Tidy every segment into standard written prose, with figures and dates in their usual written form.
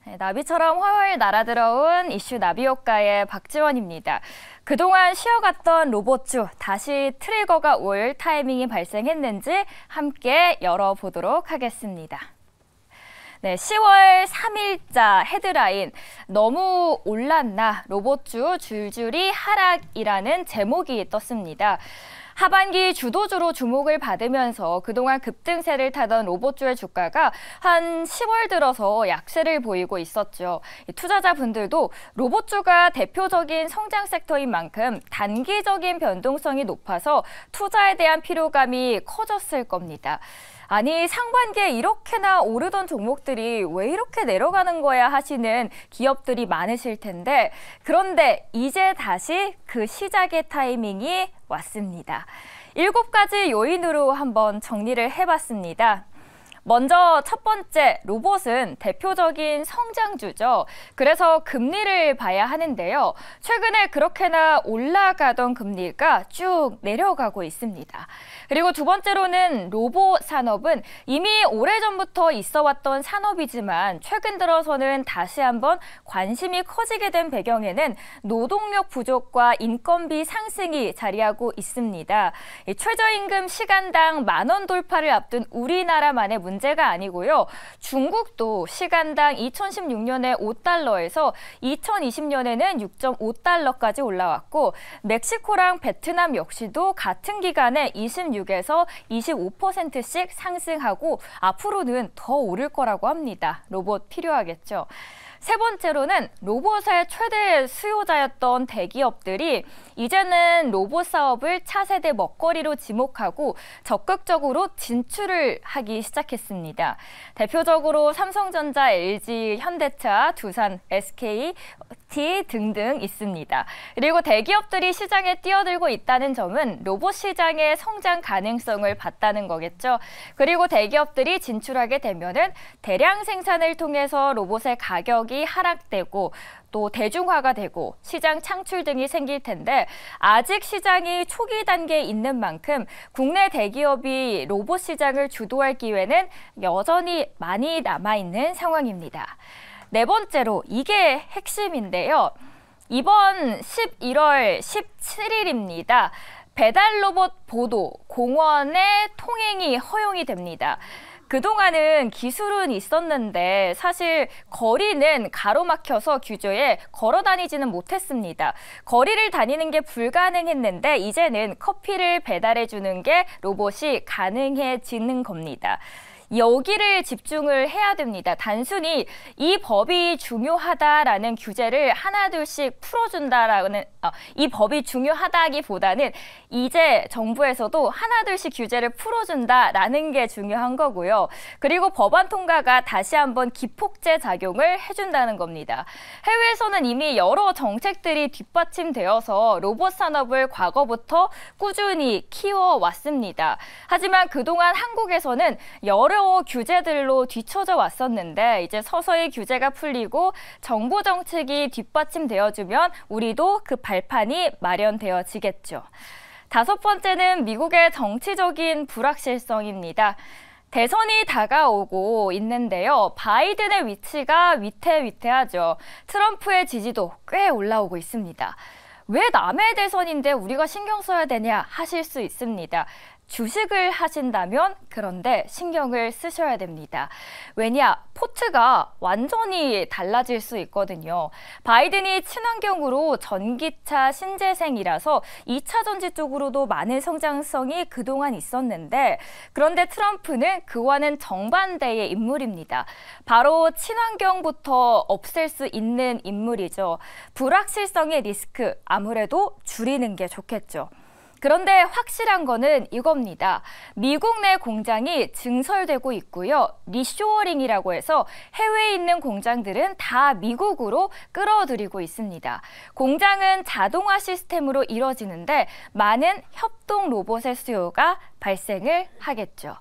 나비처럼 훨훨 날아들어온 이슈 나비효과의 박지원입니다. 그동안 쉬어갔던 로봇주, 다시 트리거가 올 타이밍이 발생했는지 함께 열어보도록 하겠습니다. 네, 10월 3일자 헤드라인, 너무 올랐나 로봇주 줄줄이 하락이라는 제목이 떴습니다. 하반기 주도주로 주목을 받으면서 그동안 급등세를 타던 로봇주의 주가가 한 10월 들어서 약세를 보이고 있었죠. 투자자분들도 로봇주가 대표적인 성장 섹터인 만큼 단기적인 변동성이 높아서 투자에 대한 피로감이 커졌을 겁니다. 아니, 상반기에 이렇게나 오르던 종목들이 왜 이렇게 내려가는 거야 하시는 기업들이 많으실 텐데, 그런데 이제 다시 그 시작의 타이밍이 왔습니다. 7가지 요인으로 한번 정리를 해봤습니다. 먼저 첫 번째, 로봇은 대표적인 성장주죠. 그래서 금리를 봐야 하는데요. 최근에 그렇게나 올라가던 금리가 쭉 내려가고 있습니다. 그리고 두 번째로는 로봇 산업은 이미 오래전부터 있어왔던 산업이지만 최근 들어서는 다시 한번 관심이 커지게 된 배경에는 노동력 부족과 인건비 상승이 자리하고 있습니다. 최저임금 시간당 10,000원 돌파를 앞둔 우리나라만의 문제가 아니고요. 중국도 시간당 2016년에 5달러에서 2020년에는 6.5달러까지 올라왔고, 멕시코랑 베트남 역시도 같은 기간에 26에서 25%씩 상승하고 앞으로는 더 오를 거라고 합니다. 로봇 필요하겠죠. 세 번째로는 로봇의 최대 수요자였던 대기업들이 이제는 로봇 사업을 차세대 먹거리로 지목하고 적극적으로 진출을 하기 시작했습니다. 대표적으로 삼성전자, LG, 현대차, 두산, SK, T 등등 있습니다. 그리고 대기업들이 시장에 뛰어들고 있다는 점은 로봇 시장의 성장 가능성을 봤다는 거겠죠. 그리고 대기업들이 진출하게 되면은 대량 생산을 통해서 로봇의 가격이 하락되고 또 대중화가 되고 시장 창출 등이 생길 텐데, 아직 시장이 초기 단계에 있는 만큼 국내 대기업이 로봇 시장을 주도할 기회는 여전히 많이 남아있는 상황입니다. 네 번째로, 이게 핵심인데요. 이번 11월 17일입니다. 배달 로봇 보도, 공원의 통행이 허용이 됩니다. 그동안은 기술은 있었는데 사실 거리는 가로막혀서 규제에 걸어 다니지는 못했습니다. 거리를 다니는 게 불가능했는데 이제는 커피를 배달해 주는 게 로봇이 가능해지는 겁니다. 여기를 집중을 해야 됩니다. 단순히 이 법이 중요하다라는 규제를 하나둘씩 풀어준다라는 이 법이 중요하다기보다는 이제 정부에서도 하나둘씩 규제를 풀어준다라는 게 중요한 거고요. 그리고 법안 통과가 다시 한번 기폭제 작용을 해준다는 겁니다. 해외에서는 이미 여러 정책들이 뒷받침되어서 로봇 산업을 과거부터 꾸준히 키워왔습니다. 하지만 그동안 한국에서는 여러 규제들로 뒤처져 왔었는데 이제 서서히 규제가 풀리고 정부 정책이 뒷받침되어주면 우리도 그 발판이 마련되어지겠죠. 다섯 번째는 미국의 정치적인 불확실성입니다. 대선이 다가오고 있는데요. 바이든의 위치가 위태위태하죠. 트럼프의 지지도 꽤 올라오고 있습니다. 왜 남의 대선인데 우리가 신경 써야 되냐 하실 수 있습니다. 주식을 하신다면 그런데 신경을 쓰셔야 됩니다. 왜냐? 포트가 완전히 달라질 수 있거든요. 바이든이 친환경으로 전기차 신재생이라서 2차 전지 쪽으로도 많은 성장성이 그동안 있었는데, 그런데 트럼프는 그와는 정반대의 인물입니다. 바로 친환경부터 없앨 수 있는 인물이죠. 불확실성의 리스크 아무래도 줄이는 게 좋겠죠. 그런데 확실한 거는 이겁니다. 미국 내 공장이 증설되고 있고요. 리쇼어링이라고 해서 해외에 있는 공장들은 다 미국으로 끌어들이고 있습니다. 공장은 자동화 시스템으로 이뤄지는데 많은 협동 로봇의 수요가 발생을 하겠죠.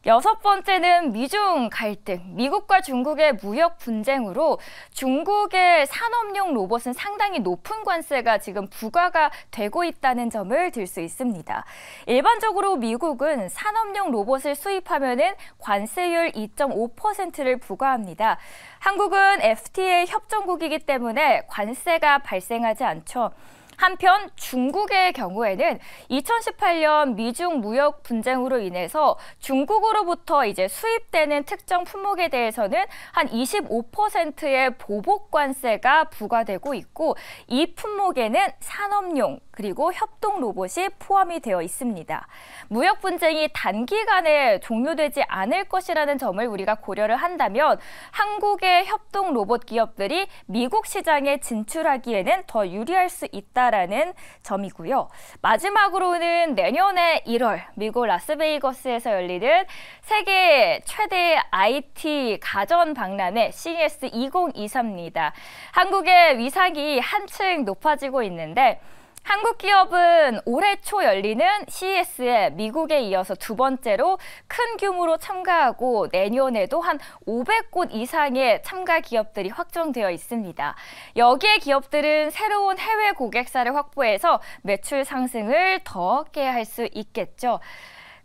여섯 번째는 미중 갈등. 미국과 중국의 무역 분쟁으로 중국의 산업용 로봇은 상당히 높은 관세가 지금 부과가 되고 있다는 점을 들 수 있습니다. 일반적으로 미국은 산업용 로봇을 수입하면은 관세율 2.5%를 부과합니다. 한국은 FTA 협정국이기 때문에 관세가 발생하지 않죠. 한편 중국의 경우에는 2018년 미중 무역 분쟁으로 인해서 중국으로부터 이제 수입되는 특정 품목에 대해서는 한 25%의 보복 관세가 부과되고 있고 이 품목에는 산업용 그리고 협동 로봇이 포함이 되어 있습니다. 무역 분쟁이 단기간에 종료되지 않을 것이라는 점을 우리가 고려를 한다면 한국의 협동 로봇 기업들이 미국 시장에 진출하기에는 더 유리할 수 있다라는 점이고요. 마지막으로는 내년에 1월 미국 라스베이거스에서 열리는 세계 최대 IT 가전 박람회 CES 2023입니다. 한국의 위상이 한층 높아지고 있는데 한국 기업은 올해 초 열리는 CES에 미국에 이어서 두 번째로 큰 규모로 참가하고 내년에도 한 500곳 이상의 참가 기업들이 확정되어 있습니다. 여기에 기업들은 새로운 해외 고객사를 확보해서 매출 상승을 더 깨할 수 있겠죠.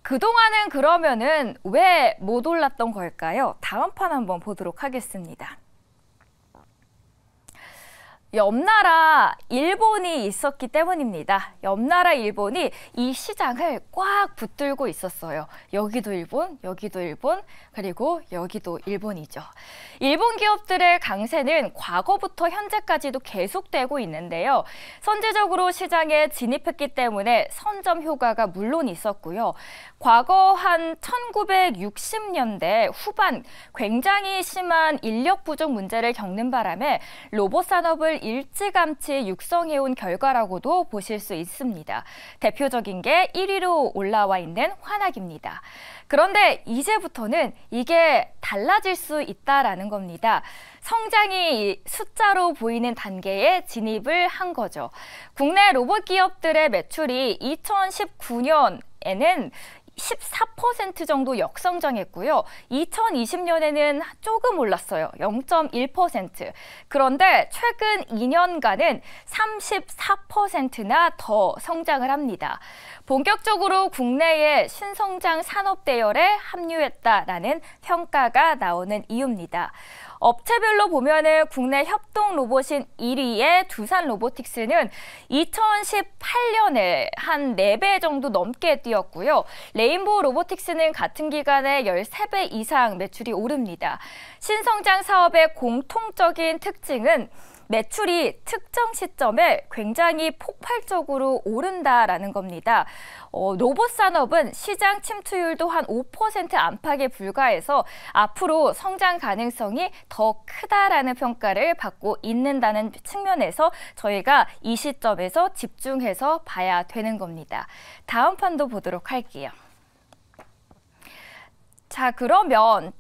그동안은 그러면은 왜 못 올랐던 걸까요? 다음 판 한번 보도록 하겠습니다. 옆나라 일본이 있었기 때문입니다. 옆나라 일본이 이 시장을 꽉 붙들고 있었어요. 여기도 일본, 여기도 일본, 그리고 여기도 일본이죠. 일본 기업들의 강세는 과거부터 현재까지도 계속되고 있는데요. 선제적으로 시장에 진입했기 때문에 선점 효과가 물론 있었고요. 과거 한 1960년대 후반 굉장히 심한 인력 부족 문제를 겪는 바람에 로봇 산업을 일찌감치 육성해온 결과라고도 보실 수 있습니다. 대표적인 게 1위로 올라와 있는 환학입니다. 그런데 이제부터는 이게 달라질 수 있다라는 겁니다. 성장이 숫자로 보이는 단계에 진입을 한 거죠. 국내 로봇 기업들의 매출이 2019년에는 14% 정도 역성장했고요. 2020년에는 조금 올랐어요. 0.1%. 그런데 최근 2년간은 34%나 더 성장을 합니다. 본격적으로 국내의 신성장 산업 대열에 합류했다라는 평가가 나오는 이유입니다. 업체별로 보면은 국내 협동 로봇인 1위의 두산 로보틱스는 2018년에 한 4배 정도 넘게 뛰었고요. 레인보우 로보틱스는 같은 기간에 13배 이상 매출이 오릅니다. 신성장 사업의 공통적인 특징은 매출이 특정 시점에 굉장히 폭발적으로 오른다라는 겁니다. 로봇 산업은 시장 침투율도 한 5% 안팎에 불과해서 앞으로 성장 가능성이 더 크다라는 평가를 받고 있는다는 측면에서 저희가 이 시점에서 집중해서 봐야 되는 겁니다. 다음 판도 보도록 할게요. 자, 그러면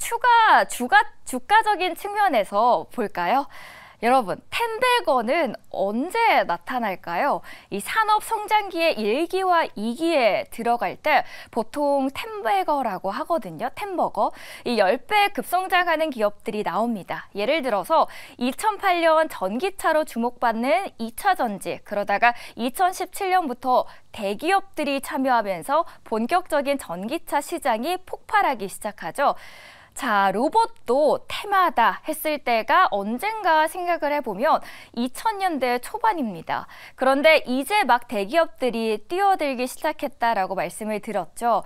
주가적인 측면에서 볼까요? 여러분, 텐베거는 언제 나타날까요? 이 산업 성장기의 1기와 2기에 들어갈 때 보통 텐베거라고 하거든요. 텐버거. 이 10배 급성장하는 기업들이 나옵니다. 예를 들어서 2008년 전기차로 주목받는 2차 전지, 그러다가 2017년부터 대기업들이 참여하면서 본격적인 전기차 시장이 폭발하기 시작하죠. 자, 로봇도 테마다 했을 때가 언젠가 생각을 해보면 2000년대 초반입니다. 그런데 이제 막 대기업들이 뛰어들기 시작했다라고 말씀을 드렸죠.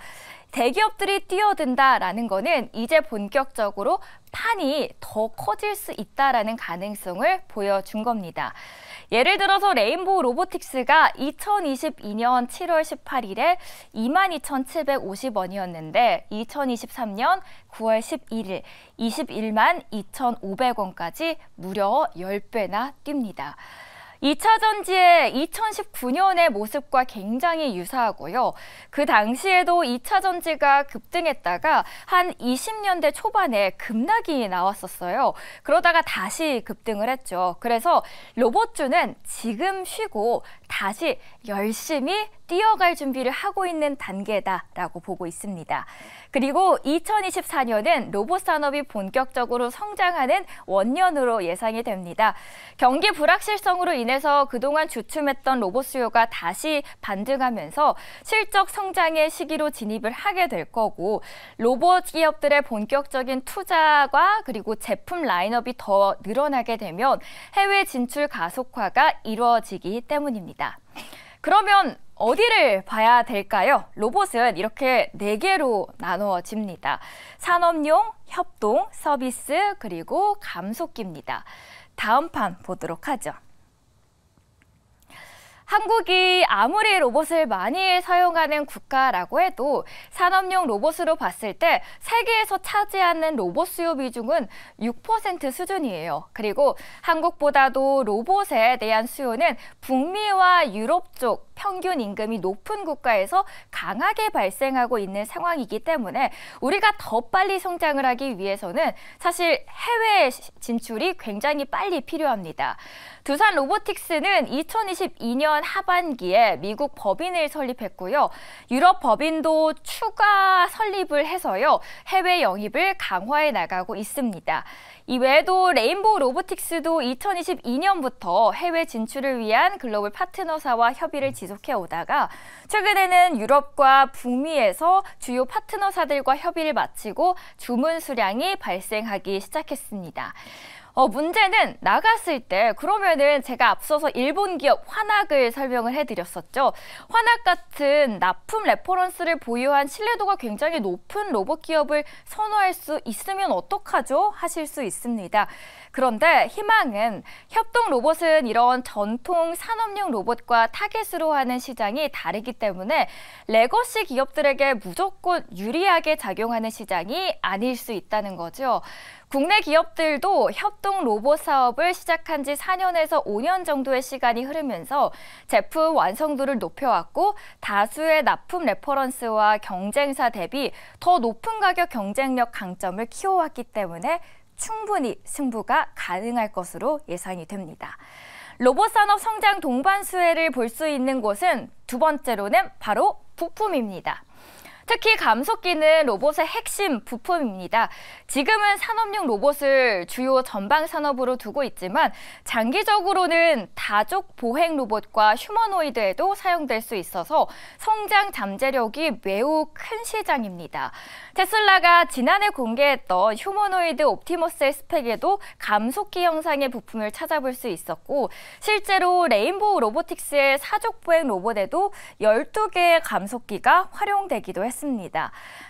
대기업들이 뛰어든다라는 거는 이제 본격적으로 판이 더 커질 수 있다라는 가능성을 보여준 겁니다. 예를 들어서 레인보우 로보틱스가 2022년 7월 18일에 22,750원이었는데 2023년 9월 11일 21만 2,500원까지 무려 10배나 뜁니다. 2차 전지의 2019년의 모습과 굉장히 유사하고요. 그 당시에도 2차 전지가 급등했다가 한 20년대 초반에 급락이 나왔었어요. 그러다가 다시 급등을 했죠. 그래서 로봇주는 지금 쉬고 다시 열심히 뛰어갈 준비를 하고 있는 단계다라고 보고 있습니다. 그리고 2024년은 로봇 산업이 본격적으로 성장하는 원년으로 예상이 됩니다. 경기 불확실성으로 인해서 그동안 주춤했던 로봇 수요가 다시 반등하면서 실적 성장의 시기로 진입을 하게 될 거고, 로봇 기업들의 본격적인 투자가 그리고 제품 라인업이 더 늘어나게 되면 해외 진출 가속화가 이루어지기 때문입니다. 그러면 어디를 봐야 될까요? 로봇은 이렇게 4개로 나누어집니다. 산업용, 협동, 서비스, 그리고 감속기입니다. 다음 판 보도록 하죠. 한국이 아무리 로봇을 많이 사용하는 국가라고 해도 산업용 로봇으로 봤을 때 세계에서 차지하는 로봇 수요 비중은 6% 수준이에요. 그리고 한국보다도 로봇에 대한 수요는 북미와 유럽 쪽 평균 임금이 높은 국가에서 강하게 발생하고 있는 상황이기 때문에 우리가 더 빨리 성장을 하기 위해서는 사실 해외 진출이 굉장히 빨리 필요합니다. 두산 로보틱스는 2022년 하반기에 미국 법인을 설립했고요. 유럽 법인도 추가 설립을 해서요. 해외 영입을 강화해 나가고 있습니다. 이외에도 레인보우 로보틱스도 2022년부터 해외 진출을 위한 글로벌 파트너사와 협의를 지속해 오다가 최근에는 유럽과 북미에서 주요 파트너사들과 협의를 마치고 주문 수량이 발생하기 시작했습니다. 문제는 나갔을 때 그러면은 제가 앞서서 일본 기업 화낙을 설명을 해드렸었죠. 화낙 같은 납품 레퍼런스를 보유한 신뢰도가 굉장히 높은 로봇 기업을 선호할 수 있으면 어떡하죠? 하실 수 있습니다. 그런데 희망은 협동 로봇은 이런 전통 산업용 로봇과 타겟으로 하는 시장이 다르기 때문에 레거시 기업들에게 무조건 유리하게 작용하는 시장이 아닐 수 있다는 거죠. 국내 기업들도 협동 로봇 사업을 시작한 지 4년에서 5년 정도의 시간이 흐르면서 제품 완성도를 높여왔고 다수의 납품 레퍼런스와 경쟁사 대비 더 높은 가격 경쟁력 강점을 키워왔기 때문에 충분히 승부가 가능할 것으로 예상이 됩니다. 로봇 산업 성장 동반 수혜를 볼 수 있는 곳은 두 번째로는 바로 부품입니다. 특히 감속기는 로봇의 핵심 부품입니다. 지금은 산업용 로봇을 주요 전방 산업으로 두고 있지만 장기적으로는 다족 보행 로봇과 휴머노이드에도 사용될 수 있어서 성장 잠재력이 매우 큰 시장입니다. 테슬라가 지난해 공개했던 휴머노이드 옵티머스의 스펙에도 감속기 형상의 부품을 찾아볼 수 있었고 실제로 레인보우 로보틱스의 사족 보행 로봇에도 12개의 감속기가 활용되기도 했습니다.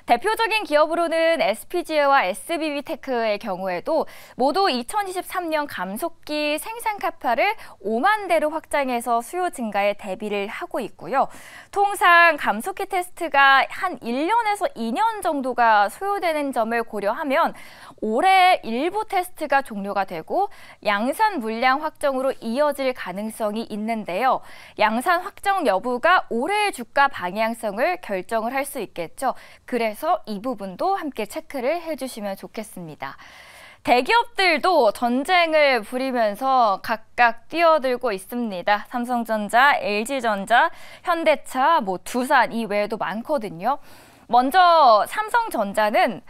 대표적인 기업으로는 SPG와 SBB테크의 경우에도 모두 2023년 감속기 생산 카파를 5만 대로 확장해서 수요 증가에 대비를 하고 있고요. 통상 감속기 테스트가 한 1년에서 2년 정도가 소요되는 점을 고려하면 올해 일부 테스트가 종료가 되고 양산 물량 확정으로 이어질 가능성이 있는데요. 양산 확정 여부가 올해의 주가 방향성을 결정을 할 수 있겠죠. 그래서 이 부분도 함께 체크를 해주시면 좋겠습니다. 대기업들도 전쟁을 벌이면서 각각 뛰어들고 있습니다. 삼성전자, LG전자, 현대차, 두산 이외에도 많거든요. 먼저 삼성전자는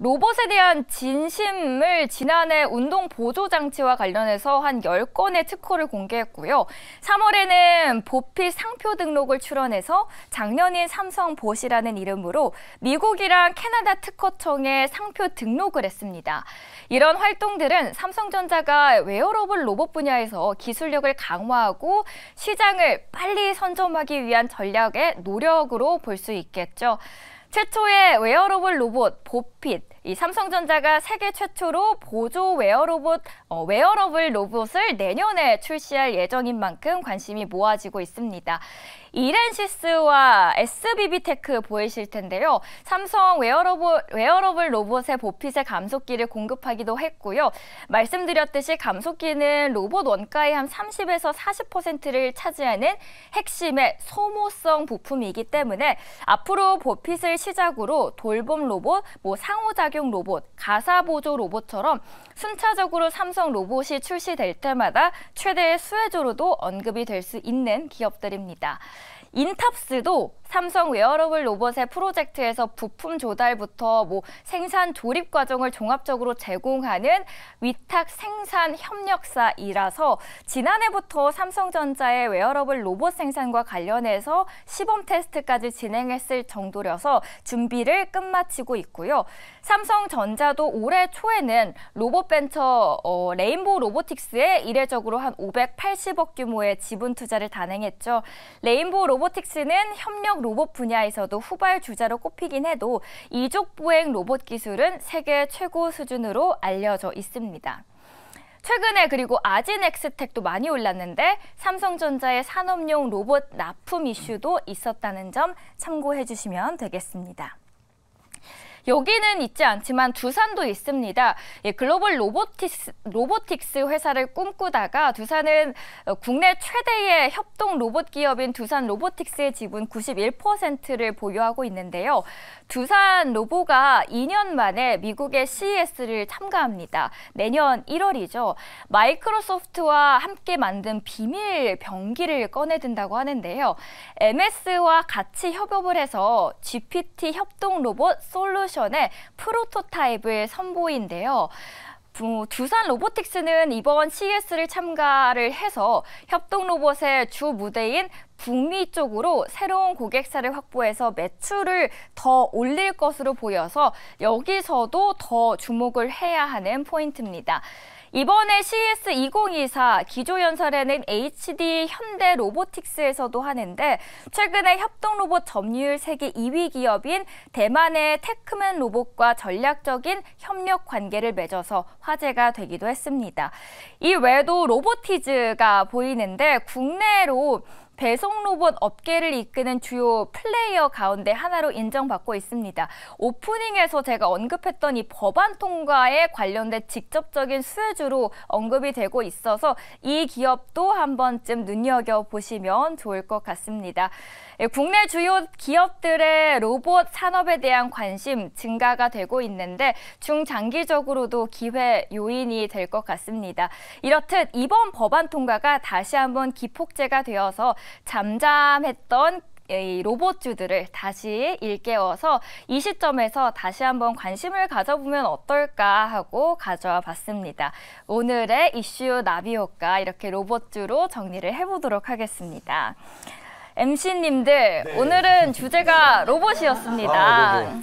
로봇에 대한 진심을 지난해 운동 보조 장치와 관련해서 한 10건의 특허를 공개했고요. 3월에는 보핏 상표 등록을 출원해서 작년인 삼성봇이라는 이름으로 미국이랑 캐나다 특허청에 상표 등록을 했습니다. 이런 활동들은 삼성전자가 웨어러블 로봇 분야에서 기술력을 강화하고 시장을 빨리 선점하기 위한 전략의 노력으로 볼 수 있겠죠. 최초의 웨어러블 로봇 보핏, 이 삼성전자가 세계 최초로 보조 웨어러블 로봇을 내년에 출시할 예정인 만큼 관심이 모아지고 있습니다. 이렌시스와 SBB테크 보이실 텐데요. 삼성 웨어러블 로봇의 보핏의 감속기를 공급하기도 했고요. 말씀드렸듯이 감속기는 로봇 원가의 한 30에서 40%를 차지하는 핵심의 소모성 부품이기 때문에 앞으로 보핏을 시작으로 돌봄 로봇, 상호작용 작용 로봇, 가사 보조 로봇처럼 순차적으로 삼성 로봇이 출시될 때마다 최대의 수혜주로도 언급이 될 수 있는 기업들입니다. 인탑스도 삼성 웨어러블 로봇의 프로젝트에서 부품 조달부터 생산 조립 과정을 종합적으로 제공하는 위탁 생산 협력사이라서 지난해부터 삼성전자의 웨어러블 로봇 생산과 관련해서 시범 테스트까지 진행했을 정도라서 준비를 끝마치고 있고요. 삼성전자도 올해 초에는 로봇 벤처 레인보우 로보틱스에 이례적으로 한 580억 규모의 지분 투자를 단행했죠. 레인보우 로보틱스는 협력 로봇 분야에서도 후발 주자로 꼽히긴 해도 이족 보행 로봇 기술은 세계 최고 수준으로 알려져 있습니다. 최근에 그리고 아진엑스텍도 많이 올랐는데 삼성전자의 산업용 로봇 납품 이슈도 있었다는 점 참고해 주시면 되겠습니다. 여기는 있지 않지만 두산도 있습니다. 글로벌 로보틱스 회사를 꿈꾸다가 두산은 국내 최대의 협동 로봇 기업인 두산 로보틱스의 지분 91%를 보유하고 있는데요. 두산 로보가 2년 만에 미국의 CES를 참가합니다. 내년 1월이죠. 마이크로소프트와 함께 만든 비밀 병기를 꺼내든다고 하는데요. MS와 같이 협업을 해서 GPT 협동 로봇 솔루션의 프로토타입을 선보인데요. 두산 로보틱스는 이번 CES를 참가를 해서 협동 로봇의 주 무대인 북미 쪽으로 새로운 고객사를 확보해서 매출을 더 올릴 것으로 보여서 여기서도 더 주목을 해야 하는 포인트입니다. 이번에 CES 2024 기조연설에는 HD 현대 로보틱스에서도 하는데 최근에 협동 로봇 점유율 세계 2위 기업인 대만의 테크맨 로봇과 전략적인 협력 관계를 맺어서 화제가 되기도 했습니다. 이 외에도 로보티즈가 보이는데 국내로 배송 로봇 업계를 이끄는 주요 플레이어 가운데 하나로 인정받고 있습니다. 오프닝에서 제가 언급했던 이 법안 통과에 관련된 직접적인 수혜주로 언급이 되고 있어서 이 기업도 한 번쯤 눈여겨보시면 좋을 것 같습니다. 국내 주요 기업들의 로봇 산업에 대한 관심 증가가 되고 있는데 중장기적으로도 기회 요인이 될 것 같습니다. 이렇듯 이번 법안 통과가 다시 한번 기폭제가 되어서 잠잠했던 이 로봇주들을 다시 일깨워서 이 시점에서 다시 한번 관심을 가져보면 어떨까 하고 가져와 봤습니다. 오늘의 이슈 나비효과 이렇게 로봇주로 정리를 해보도록 하겠습니다. MC님들 네. 오늘은 주제가 로봇이었습니다. 네네.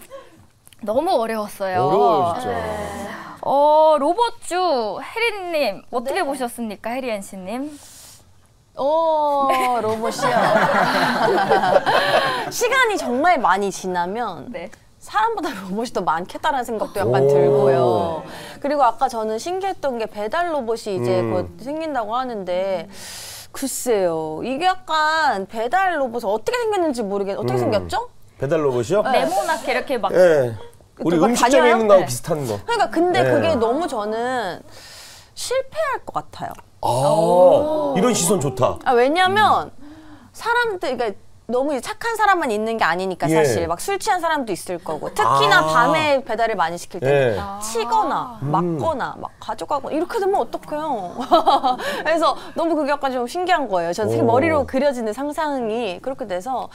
너무 어려웠어요. 어려워요, 진짜. 로봇주 혜리님 어떻게 보셨습니까, 혜리 NC님? 로봇이요. 시간이 정말 많이 지나면 네. 사람보다 로봇이 더 많겠다라는 생각도 약간 들고요. 그리고 아까 저는 신기했던 게 배달 로봇이 이제 곧 생긴다고 하는데 글쎄요. 이게 약간 배달 로봇이 어떻게 생겼는지 모르겠는데 어떻게 생겼죠? 배달 로봇이요? 네모나게 이렇게 막 네. 우리 막 음식점에 다녀요? 있는 거하고 네. 비슷한 거. 그러니까 근데 네. 그게 너무 저는 실패할 것 같아요. 이런 시선 좋다. 왜냐면 사람들, 그러니까 너무 착한 사람만 있는 게 아니니까 예. 사실 막 술 취한 사람도 있을 거고 특히나 밤에 배달을 많이 시킬 때 예. 치거나 맞거나 막 가져가거나 이렇게 되면 어떡해요. 그래서 너무 그게 약간 좀 신기한 거예요. 전 오. 머리로 그려지는 상상이 그렇게 돼서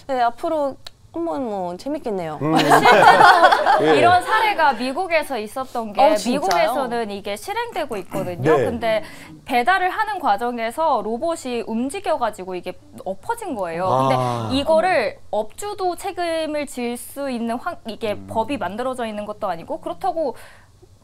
네, 앞으로 한번 뭐 재밌겠네요. 예. 이런 사례가 미국에서 있었던 게 진짜요? 미국에서는 이게 실행되고 있거든요. 네. 근데 배달을 하는 과정에서 로봇이 움직여가지고 이게 엎어진 거예요. 근데 이거를 업주도 책임을 질 수 있는 이게 법이 만들어져 있는 것도 아니고 그렇다고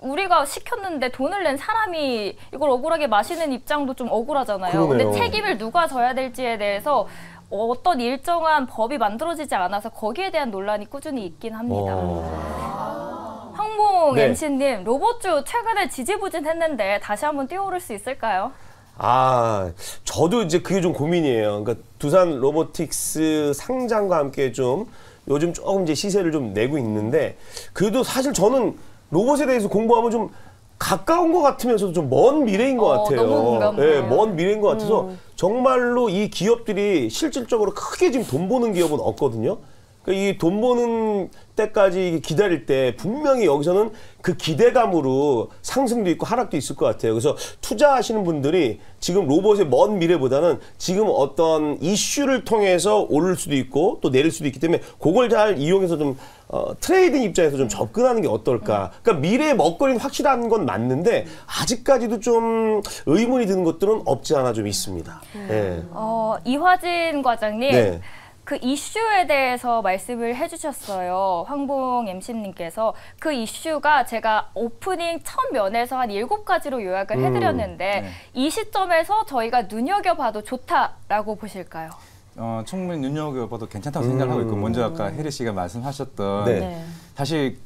우리가 시켰는데 돈을 낸 사람이 이걸 억울하게 마시는 입장도 좀 억울하잖아요. 그러네요. 근데 책임을 누가 져야 될지에 대해서 어떤 일정한 법이 만들어지지 않아서 거기에 대한 논란이 꾸준히 있긴 합니다. 황봉 네. MC님, 로봇주 최근에 지지부진했는데 다시 한번 뛰어오를 수 있을까요? 저도 이제 그게 좀 고민이에요. 그러니까 두산 로보틱스 상장과 함께 좀 요즘 조금 이제 시세를 좀 내고 있는데 그래도 사실 저는 로봇에 대해서 공부하면 좀 가까운 것 같으면서도 좀 먼 미래인 것 같아요. 너무 공감돼요. 예, 먼 미래인 것 같아서 정말로 이 기업들이 실질적으로 크게 지금 돈 버는 기업은 없거든요. 그러니까 이 돈 버는 때까지 기다릴 때 분명히 여기서는 그 기대감으로 상승도 있고 하락도 있을 것 같아요. 그래서 투자하시는 분들이 지금 로봇의 먼 미래보다는 지금 어떤 이슈를 통해서 오를 수도 있고 또 내릴 수도 있기 때문에 그걸 잘 이용해서 좀 트레이딩 입장에서 좀 접근하는 게 어떨까. 그러니까 미래의 먹거리는 확실한 건 맞는데 아직까지도 좀 의문이 드는 것들은 없지 않아 좀 있습니다. 네. 이화진 과장님. 네. 그 이슈에 대해서 말씀을 해주셨어요. 황봉 MC님께서. 그 이슈가 제가 오프닝 첫 면에서 한 7가지로 요약을 해드렸는데 이 시점에서 저희가 눈여겨봐도 좋다라고 보실까요? 충분히 눈여겨봐도 괜찮다고 생각하고 있고 먼저 아까 혜리 씨가 말씀하셨던 네. 사실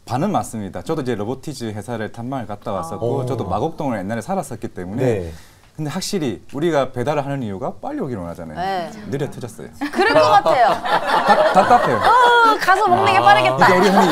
반은 맞습니다. 저도 이제 로보티즈 회사를 탐방을 갔다 왔었고 저도 마곡동을 옛날에 살았었기 때문에 네. 근데 확실히 우리가 배달을 하는 이유가 빨리 오기로 원하잖아요. 네. 느려 터졌어요. 그럴 것 같아요. 답답해요. 가서 먹는 게 빠르겠다. 그러니까 우리 흔히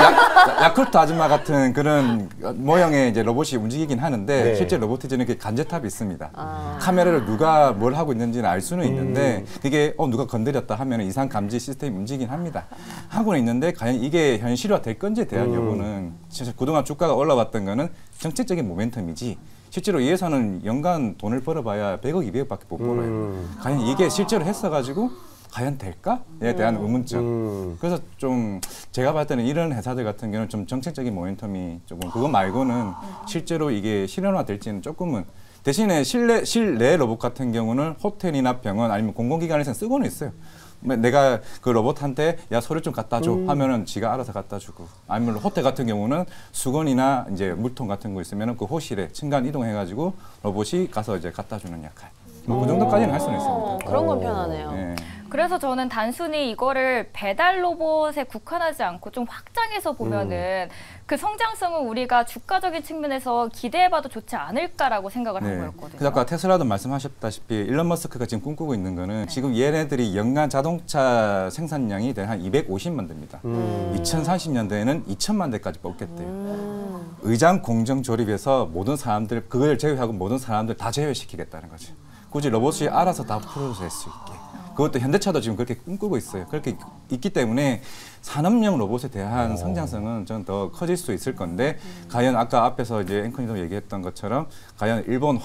야쿠르트 아줌마 같은 그런 모형의 이제 로봇이 움직이긴 하는데 네. 실제 로보티즈는 이렇게 간제탑이 있습니다. 카메라로 누가 뭘 하고 있는지는 알 수는 있는데 그게 누가 건드렸다 하면 이상 감지 시스템이 움직이긴 합니다. 하고는 있는데 과연 이게 현실화 될 건지에 대한 여부는 진짜 그동안 주가가 올라왔던 거는 정책적인 모멘텀이지 실제로 이 회사는 연간 돈을 벌어봐야 100억, 200억밖에 못 벌어요. 과연 이게 실제로 했어가지고 과연 될까?에 대한 의문점. 그래서 좀 제가 봤을 때는 이런 회사들 같은 경우는 좀 정책적인 모멘텀이 조금 그거 말고는 실제로 이게 실현화될지는 조금은 대신에 실내 로봇 같은 경우는 호텔이나 병원 아니면 공공기관에서 쓰고는 있어요. 내가 그 로봇한테 야 서류 좀 갖다 줘 하면은 지가 알아서 갖다 주고 아니면 호텔 같은 경우는 수건이나 이제 물통 같은 거 있으면은 그 호실에 층간 이동해가지고 로봇이 가서 이제 갖다 주는 역할. 뭐 그 정도까지는 할 수는 있습니다. 그런 건 편하네요. 네. 그래서 저는 단순히 이거를 배달 로봇에 국한하지 않고 좀 확장해서 보면은 그 성장성은 우리가 주가적인 측면에서 기대해봐도 좋지 않을까라고 생각을 한 거였거든요. 그래서 아까 테슬라도 말씀하셨다시피 일론 머스크가 지금 꿈꾸고 있는 거는 지금 얘네들이 연간 자동차 생산량이 한 250만 대입니다. 2030년대에는 2천만 대까지 뽑겠대요. 의장 공정 조립에서 모든 사람들 그걸 제외하고 모든 사람들 다 제외시키겠다는 거죠. 굳이 로봇이 알아서 다 프로듀스 수 있게. 그것도 현대차도 지금 그렇게 꿈꾸고 있어요. 그렇게 있기 때문에 산업용 로봇에 대한 성장성은 좀 더 커질 수 있을 건데 과연 아까 앞에서 이제 앵커님도 얘기했던 것처럼 과연 일본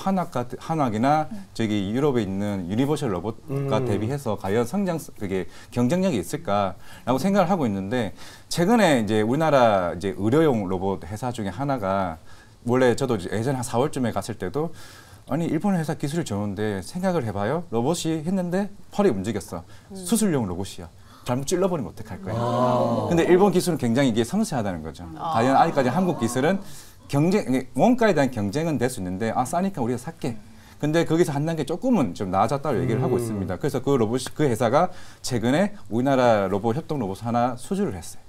한학이나 저기 유럽에 있는 유니버셜 로봇과 대비해서 과연 그게 경쟁력이 있을까라고 생각을 하고 있는데 최근에 이제 우리나라 이제 의료용 로봇 회사 중에 하나가 원래 저도 예전에 한 4월쯤에 갔을 때도 아니 일본 회사 기술이 좋은데 생각을 해봐요. 로봇이 했는데 팔이 움직였어. 수술용 로봇이야. 잘못 찔러버리면 어떡할 거야. 근데 일본 기술은 굉장히 이게 섬세하다는 거죠. 과연 아직까지 한국 기술은 원가에 대한 경쟁은 될 수 있는데 싸니까 우리가 살게. 근데 거기서 한 단계 조금은 좀 나아졌다고 얘기를 하고 있습니다. 그래서 그 회사가 최근에 우리나라 로봇 협동 로봇 하나 수주를 했어요.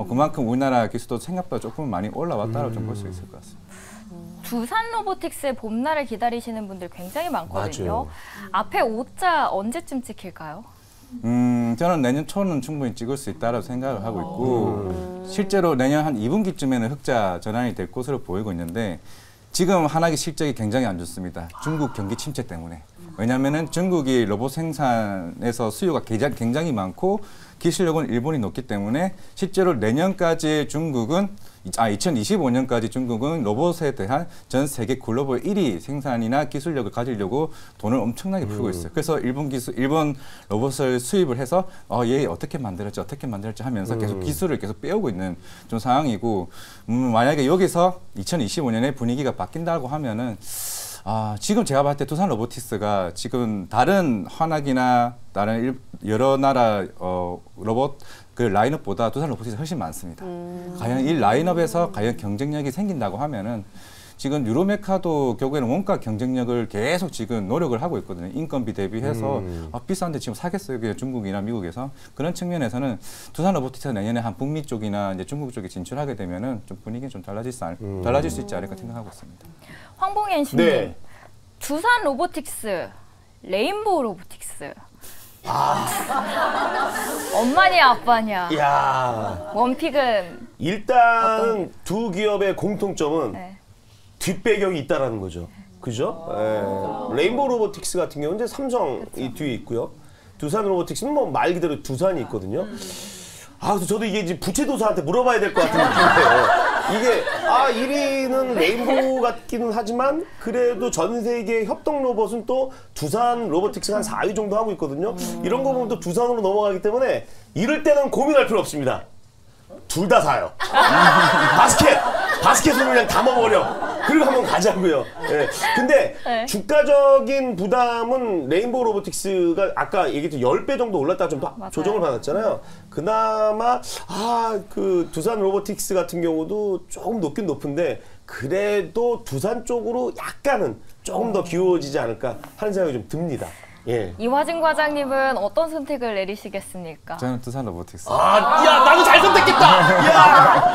그만큼 우리나라 기술도 생각보다 조금 많이 올라왔다고 좀 볼 수 있을 것 같습니다. 두산 로보틱스의 봄날을 기다리시는 분들 굉장히 많거든요. 맞아요. 앞에 5자 언제쯤 찍힐까요? 저는 내년 초는 충분히 찍을 수 있다고 생각을 하고 있고 실제로 내년 한 2분기쯤에는 흑자 전환이 될 것으로 보이고 있는데 지금 한학의 실적이 굉장히 안 좋습니다. 중국 경기 침체 때문에. 왜냐하면 중국이 로봇 생산에서 수요가 굉장히 많고 기술력은 일본이 높기 때문에 실제로 내년까지 2025년까지 중국은 로봇에 대한 전 세계 글로벌 1위 생산이나 기술력을 가지려고 돈을 엄청나게 풀고 있어요. 그래서 일본 로봇을 수입을 해서 얘 어떻게 만들었지 하면서 계속 기술을 계속 빼오고 있는 좀 상황이고 만약에 여기서 2025년에 분위기가 바뀐다고 하면은 지금 제가 봤을 때 두산 로보틱스가 지금 다른 환학이나 다른 여러 나라 로봇 그 라인업보다 두산 로보틱스가 훨씬 많습니다. 과연 이 라인업에서 과연 경쟁력이 생긴다고 하면은 지금 유로메카도 결국에는 원가 경쟁력을 계속 지금 노력을 하고 있거든요. 인건비 대비해서 비싼데 지금 사겠어요. 그냥 중국이나 미국에서. 그런 측면에서는 두산 로보틱스가 내년에 한 북미 쪽이나 이제 중국 쪽에 진출하게 되면은 좀 분위기가 좀 달라질 수 있지 않을까 생각하고 있습니다. 황봉현 씨님, 네. 두산 로보틱스, 레인보우 로보틱스. 엄마냐 아빠냐. 야. 원픽은 일단 두 기업의 공통점은 네. 뒷배경이 있다라는 거죠. 그죠? 레인보우 로보틱스 같은 경우는 이제 삼성이 뒤에 있고요. 두산 로보틱스는 뭐 말 그대로 두산이 있거든요. 그래서 저도 이게 이제 부채도사한테 물어봐야 될 것 같은 느낌이에요. 이게 1위는 레인보우 같기는 하지만 그래도 전 세계 협동 로봇은 또 두산 로보틱스가 한 4위 정도 하고 있거든요. 이런 거 보면 또 두산으로 넘어가기 때문에 이럴 때는 고민할 필요 없습니다. 둘 다 사요. 바스켓으로 그냥 담아버려. 그리고 한번 가자고요. 예. 근데 네. 주가적인 부담은 레인보우 로보틱스가 아까 얘기했던 10배 정도 올랐다가 좀 조정을 받았잖아요. 그나마 그 두산 로보틱스 같은 경우도 조금 높긴 높은데 그래도 두산 쪽으로 약간은 조금 더 기울어지지 않을까 하는 생각이 좀 듭니다. 예. 이화진 과장님은 어떤 선택을 내리시겠습니까? 저는 두산 로보틱스. 야, 나도 잘 선택했다! 야!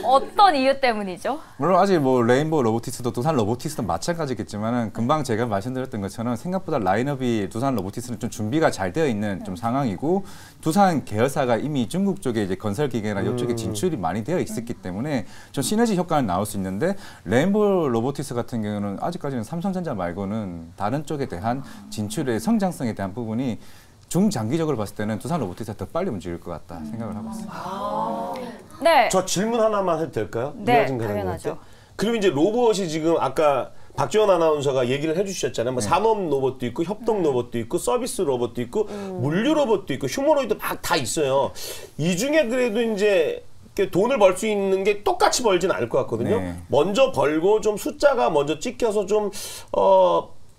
어떤 이유 때문이죠? 물론 아직 뭐 레인보우 로보틱스도 두산 로보틱스도 마찬가지겠지만은 금방 제가 말씀드렸던 것처럼 생각보다 라인업이 두산 로보틱스는 좀 준비가 잘 되어 있는 좀 상황이고 두산 계열사가 이미 중국 쪽에 이제 건설 기계나 이쪽에 진출이 많이 되어 있었기 때문에 좀 시너지 효과는 나올 수 있는데 레인보우 로보틱스 같은 경우는 아직까지는 삼성전자 말고는 다른 쪽에 대한 진출의 성장성에 대한 부분이 중장기적으로 봤을 때는 두산 로보틱스가 더 빨리 움직일 것 같다 생각을 하고 있습니다. 네. 저 질문 하나만 해도 될까요? 네, 이화진 과장님한테? 당연하죠. 그리고 이제 로봇이 지금 아까 박지원 아나운서가 얘기를 해주셨잖아요. 뭐 산업 로봇도 있고 협동 로봇도 있고 서비스 로봇도 있고 물류 로봇도 있고 휴머노이드 막 다 있어요. 이 중에 그래도 이제 돈을 벌 수 있는 게 똑같이 벌진 않을 것 같거든요. 네. 먼저 벌고 좀 숫자가 먼저 찍혀서 좀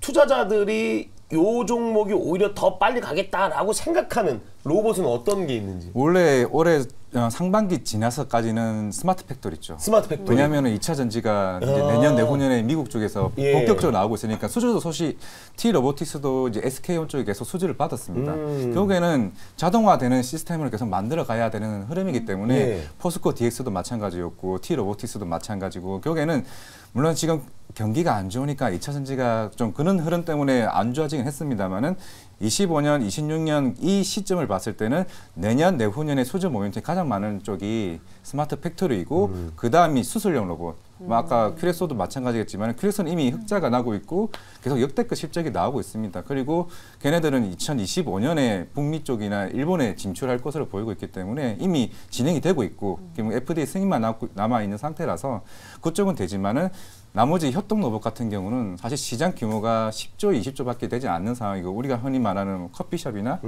투자자들이 요 종목이 오히려 더 빨리 가겠다라고 생각하는 로봇은 어떤 게 있는지. 원래 올해 상반기 지나서까지는 스마트 팩토리 있죠. 스마트 팩토리. 왜냐하면 2차 전지가 이제 내년 내후년에 미국 쪽에서 예. 본격적으로 나오고 있으니까 수주도 소식 T 로보틱스도 이제 SK온 쪽에 계속 수주를 받았습니다. 결국에는 자동화되는 시스템을 계속 만들어 가야 되는 흐름이기 때문에 예. 포스코 DX도 마찬가지였고 T 로보틱스도 마찬가지고 결국에는 물론 지금 경기가 안 좋으니까 2차 전지가 좀 그런 흐름 때문에 안 좋아지긴 했습니다만은 25년, 26년 이 시점을 봤을 때는 내년, 내후년에 수주 모멘텀이 가장 많은 쪽이 스마트 팩토리이고 그 다음이 수술용 로봇. 뭐 아까 큐렉소도 마찬가지겠지만 큐렉소는 이미 흑자가 나고 있고 계속 역대급 실적이 나오고 있습니다. 그리고 걔네들은 2025년에 북미 쪽이나 일본에 진출할 것으로 보이고 있기 때문에 이미 진행이 되고 있고 FDA 승인만 남아 있는 상태라서 그쪽은 되지만은 나머지 협동 로봇 같은 경우는 사실 시장 규모가 10조, 20조밖에 되지 않는 상황이고 우리가 흔히 말하는 커피숍이나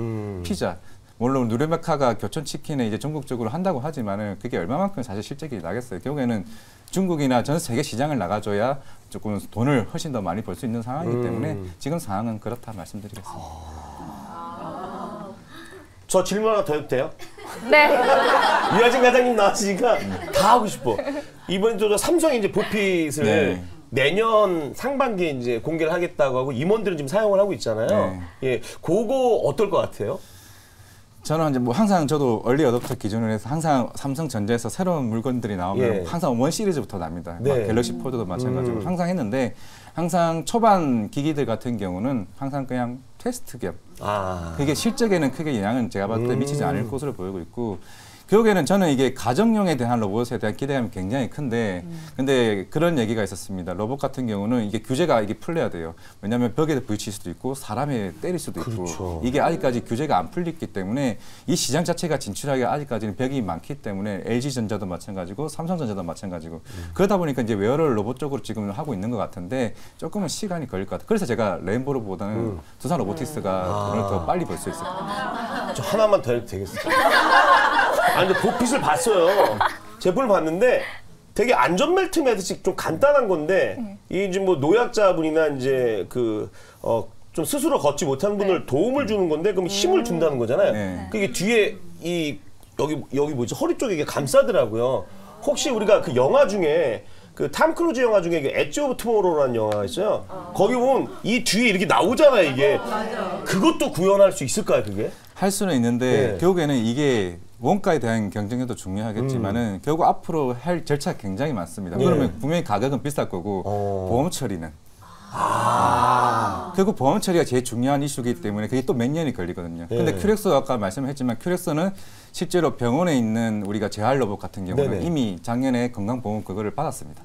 피자 물론 누르메카가 교촌치킨에 이제 전국적으로 한다고 하지만은 그게 얼마만큼 사실 실적이 나겠어요. 결국에는 중국이나 전 세계 시장을 나가줘야 조금 돈을 훨씬 더 많이 벌 수 있는 상황이기 때문에 지금 상황은 그렇다 말씀드리겠습니다. 저 질문 하나 더 해도 돼요? 네. 이화진 과장님 나왔으니까 다 하고 싶어. 이번에 또 삼성이 이제 보핏을 네. 내년 상반기에 이제 공개를 하겠다고 하고 임원들은 지금 사용을 하고 있잖아요. 네. 예, 그거 어떨 것 같아요? 저는 이제 뭐 항상 저도 얼리 어댑터 기준으로 해서 항상 삼성전자에서 새로운 물건들이 나오면 예. 항상 원 시리즈부터 납니다. 네. 막 갤럭시 폴드도 마찬가지로 항상 했는데 항상 초반 기기들 같은 경우는 항상 그냥 테스트 겸 그게 실적에는 크게 영향은 제가 봤을 때 미치지 않을 것으로 보이고 있고 결국에는 저는 이게 가정용에 대한 로봇에 대한 기대감이 굉장히 큰데 근데 그런 얘기가 있었습니다. 로봇 같은 경우는 이게 규제가 이게 풀려야 돼요. 왜냐하면 벽에 부딪힐 수도 있고 사람에 때릴 수도 있고 그렇죠. 이게 아직까지 규제가 안 풀렸기 때문에 이 시장 자체가 진출하기 아직까지는 벽이 많기 때문에 LG전자도 마찬가지고 삼성전자도 마찬가지고 그러다 보니까 이제 웨어럴 로봇 쪽으로 지금 하고 있는 것 같은데 조금은 시간이 걸릴 것 같아요. 그래서 제가 레인보우보다는 두산 로보틱스가 돈을 더 빨리 벌 수 있을 것 같아요. 저 하나만 더 해도 되겠어요? 아니, 근데 보핏을 봤어요. 제품을 봤는데 되게 안전벨트 매듯이 좀 간단한 건데 이 이제 뭐 노약자분이나 이제 좀 스스로 걷지 못하는 분들 도움을 주는 건데 그럼 힘을 준다는 거잖아요. 네. 그게 뒤에 여기 뭐지 허리 쪽에 이게 감싸더라고요. 혹시 우리가 그 영화 중에 그 탐 크루즈 영화 중에 그 엣지 오브 투모로우라는 영화가 있어요. 거기 보면 이 뒤에 이렇게 나오잖아요, 이게. 그것도 구현할 수 있을까요, 그게? 할 수는 있는데 네. 결국에는 이게 원가에 대한 경쟁력도 중요하겠지만은 결국 앞으로 할 절차가 굉장히 많습니다. 네. 그러면 분명히 가격은 비쌀 거고 보험 처리는 결국 보험 처리가 제일 중요한 이슈이기 때문에 그게 또 몇 년이 걸리거든요. 근데 큐렉스 아까 말씀했지만 큐렉스는 실제로 병원에 있는 우리가 재활 로봇 같은 경우는 네네. 이미 작년에 건강보험 그거를 받았습니다.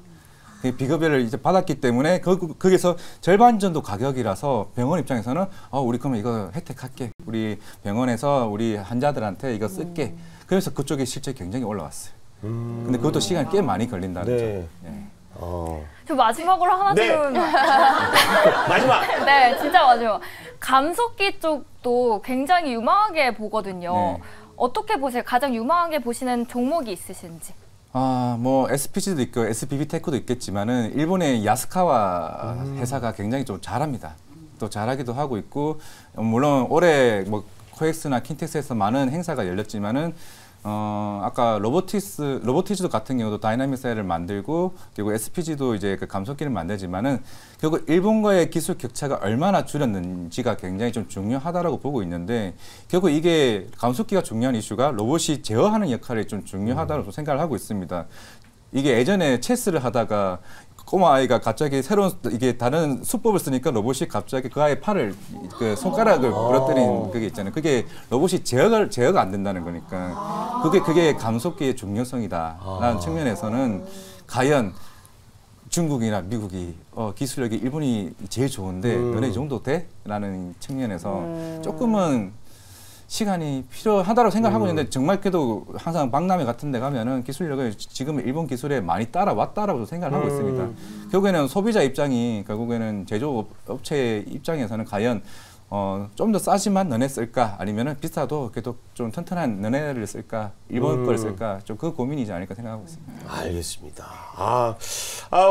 비급여를 이제 받았기 때문에 거기서 절반 정도 가격이라서 병원 입장에서는 우리 그러면 이거 혜택할게. 우리 병원에서 우리 환자들한테 이거 쓸게. 그래서 그쪽에 실적이 굉장히 올라왔어요. 근데 그것도 시간이 꽤 많이 걸린다는 네. 점. 저 마지막으로 하나 네. 질문. 마지막. 네, 진짜 마지막. 감속기 쪽도 굉장히 유망하게 보거든요. 네. 어떻게 보세요? 가장 유망하게 보시는 종목이 있으신지. 뭐 SPG도 있고 SBB테크도 있겠지만은 일본의 야스카와 회사가 굉장히 좀 잘합니다. 또 잘하기도 하고 있고 물론 올해 뭐 코엑스나 킨텍스에서 많은 행사가 열렸지만은 아까 로보티즈도 같은 경우도 다이나믹 셀을 만들고 그리고 SPG도 이제 그 감속기를 만들지만은 결국 일본과의 기술 격차가 얼마나 줄였는지가 굉장히 좀 중요하다라고 보고 있는데 결국 이게 감속기가 중요한 이슈가 로봇이 제어하는 역할이 좀 중요하다고 생각을 하고 있습니다. 이게 예전에 체스를 하다가 꼬마 아이가 갑자기 새로운 이게 다른 수법을 쓰니까 로봇이 갑자기 그 아이의 팔을 그 손가락을 부러뜨린 그게 있잖아요. 그게 로봇이 제어가 안 된다는 거니까 그게 감속기의 중요성이다라는 측면에서는 과연 중국이나 미국이 기술력이 일본이 제일 좋은데 너네 이 정도 돼? 라는 측면에서 조금은 시간이 필요하다고 생각하고 있는데 정말 그래도 항상 박람회 같은 데 가면은 기술력을 지금 일본 기술에 많이 따라왔다라고 생각을 하고 있습니다. 결국에는 소비자 입장이 결국에는 제조업체 입장에서는 과연 좀 더 싸지만 너네 쓸까 아니면은 비싸도 그래도 좀 튼튼한 너네를 쓸까 일본 걸 쓸까 좀 그 고민이지 않을까 생각하고 있습니다. 알겠습니다.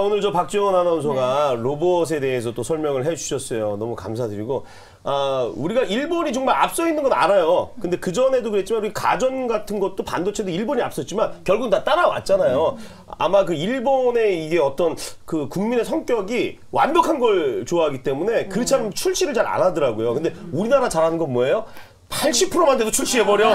오늘 저 박지원 아나운서가 로봇에 대해서 또 설명을 해주셨어요. 너무 감사드리고 우리가 일본이 정말 앞서 있는 건 알아요. 근데 그 전에도 그랬지만 우리 가전 같은 것도 반도체도 일본이 앞섰지만 결국 다 따라왔잖아요. 아마 그 일본의 이게 어떤 그 국민의 성격이 완벽한 걸 좋아하기 때문에 그렇지 않으면 출시를 잘 안 하더라고요. 근데 우리나라 잘하는 건 뭐예요? 80%만 돼도 출시해버려.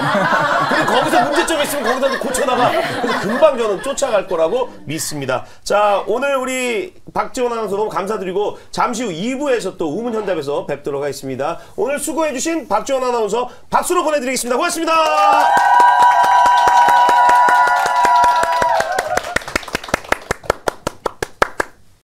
그리고 거기서 문제점이 있으면 거기다 고쳐나가. 그래서 금방 저는 쫓아갈 거라고 믿습니다. 자, 오늘 우리 박지원 아나운서 너무 감사드리고 잠시 후 2부에서 또 우문현답에서 뵙도록 하겠습니다. 오늘 수고해주신 박지원 아나운서 박수로 보내드리겠습니다. 고맙습니다.